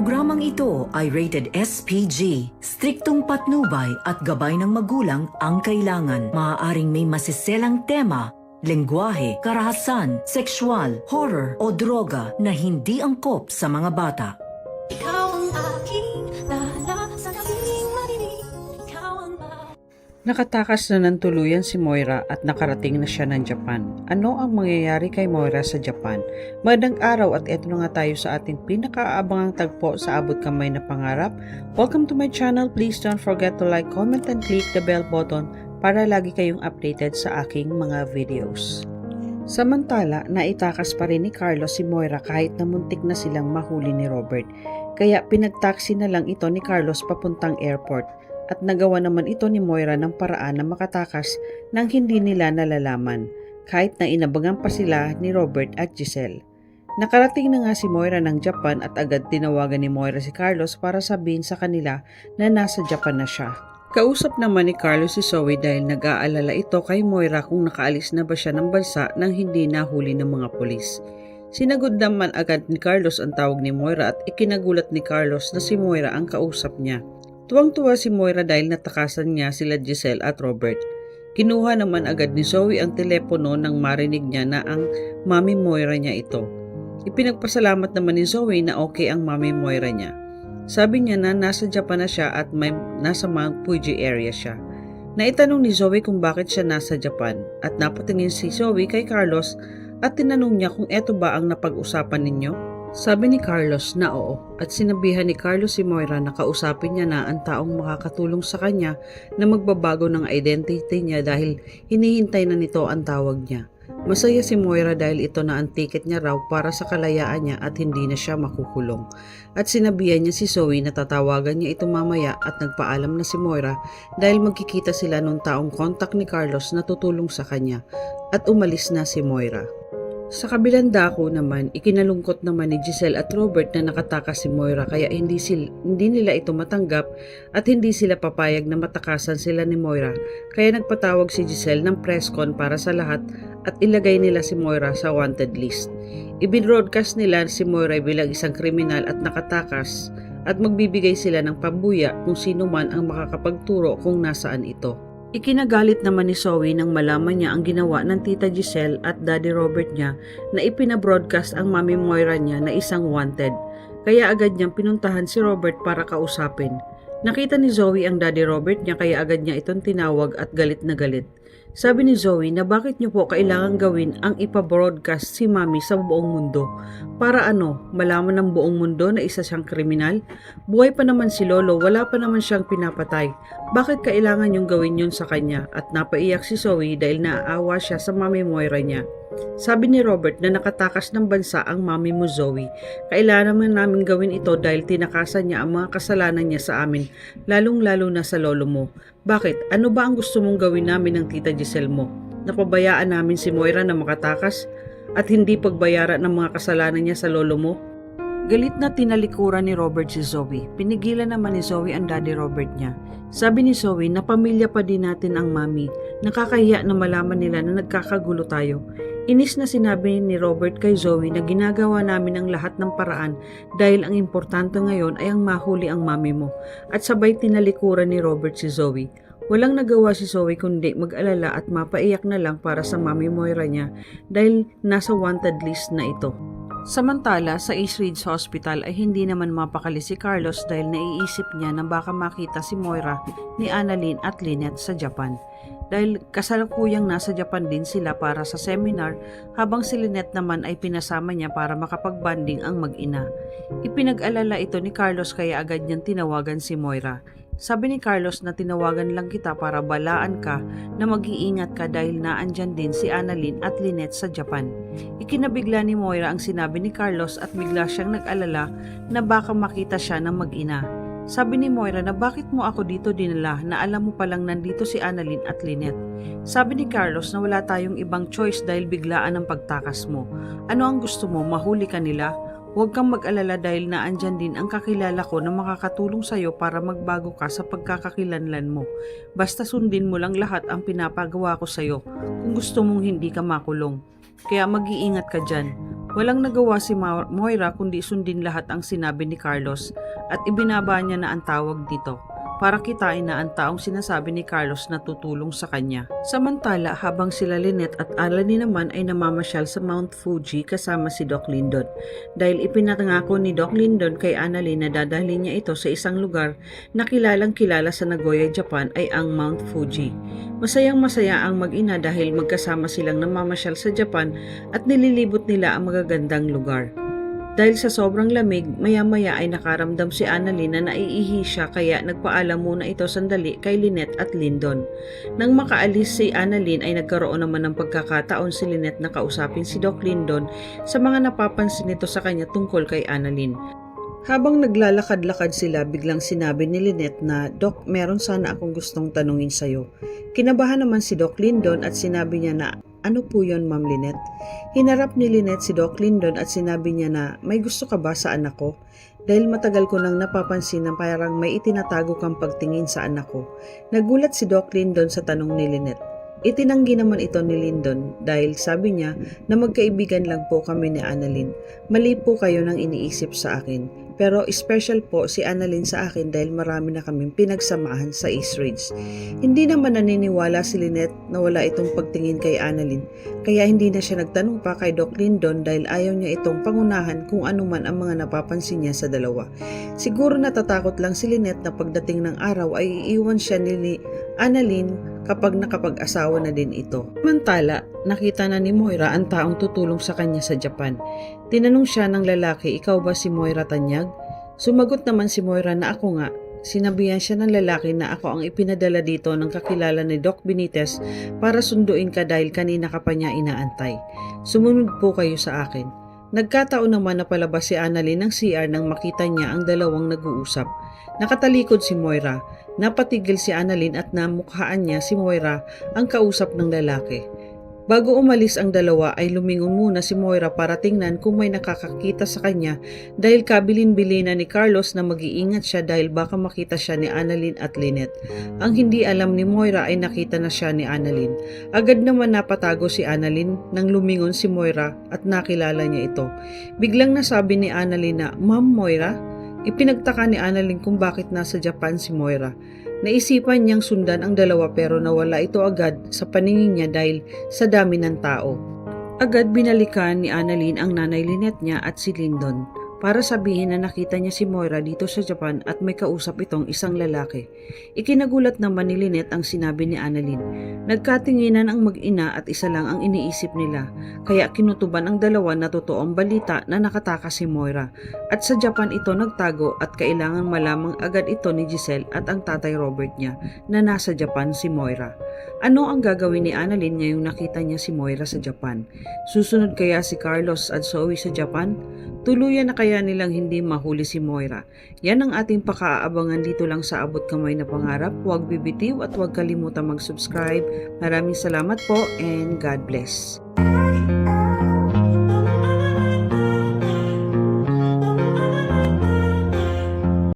programang ito ay rated SPG. Striktong patnubay at gabay ng magulang ang kailangan. Maaaring may masiselang tema, lengguwahe, karahasan, sexual, horror o droga na hindi angkop sa mga bata. Ikaw ang aking lala sa gabing madilim. Ikaw ang Nakatakas na ng tuluyan si Moira at nakarating na siya ng Japan. Ano ang mangyayari kay Moira sa Japan? Magandang araw at eto na nga tayo sa ating pinakaabangang tagpo sa abot kamay na pangarap. Welcome to my channel. Please don't forget to like, comment, and click the bell button para lagi kayong updated sa aking mga videos. Samantala, naitakas pa rin ni Carlos si Moira kahit na muntik na silang mahuli ni Robert. Kaya pinagtaksi na lang ito ni Carlos papuntang airport. At nagawa naman ito ni Moira ng paraan na makatakas nang hindi nila nalalaman, kahit na inabangan pa sila ni Robert at Giselle. Nakarating na nga si Moira ng Japan at agad tinawagan ni Moira si Carlos para sabihin sa kanila na nasa Japan na siya. Kausap naman ni Carlos si Zoe dahil nag-aalala ito kay Moira kung nakaalis na ba siya ng bansa nang hindi nahuli ng mga pulis. Sinagod naman agad ni Carlos ang tawag ni Moira at ikinagulat ni Carlos na si Moira ang kausap niya. Tuwang-tuwa si Moira dahil natakasan niya sila Giselle at Robert. Kinuha naman agad ni Zoe ang telepono nang marinig niya na ang mami Moira niya ito. Ipinagpasalamat naman ni Zoe na okay ang mami Moira niya. Sabi niya na nasa Japan na siya at nasa Mount Fuji area siya. Naitanong ni Zoe kung bakit siya nasa Japan at napatingin si Zoe kay Carlos at tinanong niya kung eto ba ang napag-usapan ninyo. Sabi ni Carlos na oo at sinabihan ni Carlos si Moira na kausapin niya na ang taong makakatulong sa kanya na magbabago ng identity niya dahil hinihintay na nito ang tawag niya. Masaya si Moira dahil ito na ang ticket niya raw para sa kalayaan niya at hindi na siya makukulong. At sinabihan niya si Zoe na tatawagan niya ito mamaya at nagpaalam na si Moira dahil magkikita sila nung taong kontak ni Carlos na tutulong sa kanya at umalis na si Moira. Sa kabilang dako naman, ikinalungkot naman ni Giselle at Robert na nakatakas si Moira kaya hindi nila ito matanggap at hindi sila papayag na matakasan sila ni Moira kaya nagpatawag si Giselle ng press con para sa lahat at ilagay nila si Moira sa wanted list. Ibinroadcast nila si Moira bilang isang kriminal at nakatakas at magbibigay sila ng pabuya kung sino man ang makakapagturo kung nasaan ito. Ikinagalit naman ni Zoe nang malaman niya ang ginawa ng tita Giselle at daddy Robert niya na ipinabroadcast ang mami Moira niya na isang wanted. Kaya agad niyang pinuntahan si Robert para kausapin. Nakita ni Zoe ang daddy Robert niya kaya agad niya itong tinawag at galit na galit. Sabi ni Zoe na bakit niyo po kailangan gawin ang ipabroadcast si mami sa buong mundo. Para ano, malaman ng buong mundo na isa siyang kriminal? Buhay pa naman si Lolo, wala pa naman siyang pinapatay. Bakit kailangan niyong gawin yun sa kanya? At napaiyak si Zoe dahil naaawa siya sa mami Moira niya. Sabi ni Robert na nakatakas ng bansa ang mami mo Zoe. Kailangan namin gawin ito dahil tinakasan niya ang mga kasalanan niya sa amin, lalong-lalo na sa lolo mo. Bakit? Ano ba ang gusto mong gawin namin ng tita Giselle mo? Napabayaan namin si Moira na makatakas at hindi pagbayaran ng mga kasalanan niya sa lolo mo? Galit na tinalikuran ni Robert si Zoe. Pinigilan naman ni Zoe ang daddy Robert niya. Sabi ni Zoe na pamilya pa din natin ang mami. Nakakahiya na malaman nila na nagkakagulo tayo. Inis na sinabi ni Robert kay Zoe na ginagawa namin ang lahat ng paraan dahil ang importante ngayon ay ang mahuli ang mami mo. At sabay tinalikuran ni Robert si Zoe. Walang nagawa si Zoe kundi mag-alala at mapaiyak na lang para sa mami Moira niya dahil nasa wanted list na ito. Samantala, sa Ace Reeds Hospital ay hindi naman mapakali si Carlos dahil naiisip niya na baka makita si Moira ni Annalyn at Lynette sa Japan. Dahil kasalukuyang nasa Japan din sila para sa seminar habang si Lynette naman ay pinasama niya para makapag-bonding ang mag-ina. Ipinag-alala ito ni Carlos kaya agad niyang tinawagan si Moira. Sabi ni Carlos na tinawagan lang kita para balaan ka na mag-iingat ka dahil naandyan din si Annalyn at Lynette sa Japan. Ikinabigla ni Moira ang sinabi ni Carlos at bigla siyang nag-alala na baka makita siya ng mag-ina. Sabi ni Moira na bakit mo ako dito dinala na alam mo palang nandito si Annalyn at Lynette. Sabi ni Carlos na wala tayong ibang choice dahil biglaan ang pagtakas mo. Ano ang gusto mo, mahuli ka nila? Huwag kang mag-alala dahil naandyan din ang kakilala ko na makakatulong sa'yo para magbago ka sa pagkakakilanlan mo. Basta sundin mo lang lahat ang pinapagawa ko sa'yo kung gusto mong hindi ka makulong. Kaya mag-iingat ka dyan. Walang nagawa si Moira kundi sundin lahat ang sinabi ni Carlos at ibinaba niya na ang tawag dito para kitain na ang taong sinasabi ni Carlos na tutulong sa kanya. Samantala, habang sila Lynette at Alanin naman ay namamasyal sa Mount Fuji kasama si Doc Lyndon dahil ipinangako ni Doc Lyndon kay Annalyn na dadalhin niya ito sa isang lugar na kilalang kilala sa Nagoya, Japan ay ang Mount Fuji. Masayang masaya ang mag-ina dahil magkasama silang namamasyal sa Japan at nililibot nila ang magagandang lugar. Dahil sa sobrang lamig, maya-maya ay nakaramdam si Annalyn na naiihi siya kaya nagpaalam muna ito sandali kay Lynette at Lyndon. Nang makaalis si Annalyn ay nagkaroon naman ng pagkakataon si Lynette na kausapin si Doc Lyndon sa mga napapansin nito sa kanya tungkol kay Annalyn. Habang naglalakad-lakad sila, biglang sinabi ni Lynette na, "Doc, meron sana akong gustong tanungin sa'yo." Kinabahan naman si Doc Lyndon at sinabi niya na, "Ano po yon, Ma'am Lynette?" Hinarap ni Lynette si Doc Lyndon at sinabi niya na, "May gusto ka ba sa anak ko? Dahil matagal ko nang napapansin na parang may itinatago kang pagtingin sa anak ko." Nagulat si Doc Lyndon sa tanong ni Lynette. Itinanggi naman ito ni Lyndon dahil sabi niya na magkaibigan lang po kami ni Annalyn. Mali po kayo nang iniisip sa akin. Pero special po si Annalyn sa akin dahil marami na kaming pinagsamahan sa East Ridge. Hindi naman naniniwala si Lynette na wala itong pagtingin kay Annalyn, kaya hindi na siya nagtanong pa kay Doc Lyndon dahil ayaw niya itong pangunahan kung ano man ang mga napapansin niya sa dalawa. Siguro natatakot lang si Lynette na pagdating ng araw ay iiwan siya ni Annalyn kapag nakapag-asawa na din ito. Samantala, nakita na ni Moira ang taong tutulong sa kanya sa Japan. Tinanong siya ng lalaki, "Ikaw ba si Moira Tanyag?" Sumagot naman si Moira na, "Ako nga." Sinabihan siya ng lalaki na ako ang ipinadala dito ng kakilala ni Doc Benitez para sunduin ka dahil kanina ka pa niya inaantay. Sumunod po kayo sa akin. Nagkataon naman na palabas si Annalyn ng CR nang makita niya ang dalawang nag-uusap. Nakatalikod si Moira. Napatigil si Annalyn at namukhaan niya si Moira ang kausap ng lalaki. Bago umalis ang dalawa ay lumingon muna si Moira para tingnan kung may nakakakita sa kanya dahil kabilin-bilina ni Carlos na mag-iingat siya dahil baka makita siya ni Annalyn at Lynette. Ang hindi alam ni Moira ay nakita na siya ni Annalyn. Agad naman napatago si Annalyn nang lumingon si Moira at nakilala niya ito. Biglang nasabi ni Annalyn na, "Ma'am Moira?" Ipinagtaka ni Annalyn kung bakit nasa Japan si Moira. Naisipan niyang sundan ang dalawa pero nawala ito agad sa paningin niya dahil sa dami ng tao. Agad binalikan ni Annalyn ang nanay Lynette niya at si Lyndon para sabihin na nakita niya si Moira dito sa Japan at may kausap itong isang lalaki. Ikinagulat naman ni Lynette ang sinabi ni Annalyn. Nagkatinginan ang mag-ina at isa lang ang iniisip nila, kaya kinutuban ang dalawa na totoong balita na nakatakas si Moira. At sa Japan ito nagtago at kailangan malamang agad ito ni Giselle at ang tatay Robert niya na nasa Japan si Moira. Ano ang gagawin ni Annalyn ngayong nakita niya si Moira sa Japan? Susunod kaya si Carlos at Zoe sa Japan? Tuluyan na kaya nilang hindi mahuli si Moira? Yan ang ating pakaabangan dito lang sa Abot Kamay na Pangarap. Huwag bibitiw at huwag kalimutan mag-subscribe. Maraming salamat po and God bless.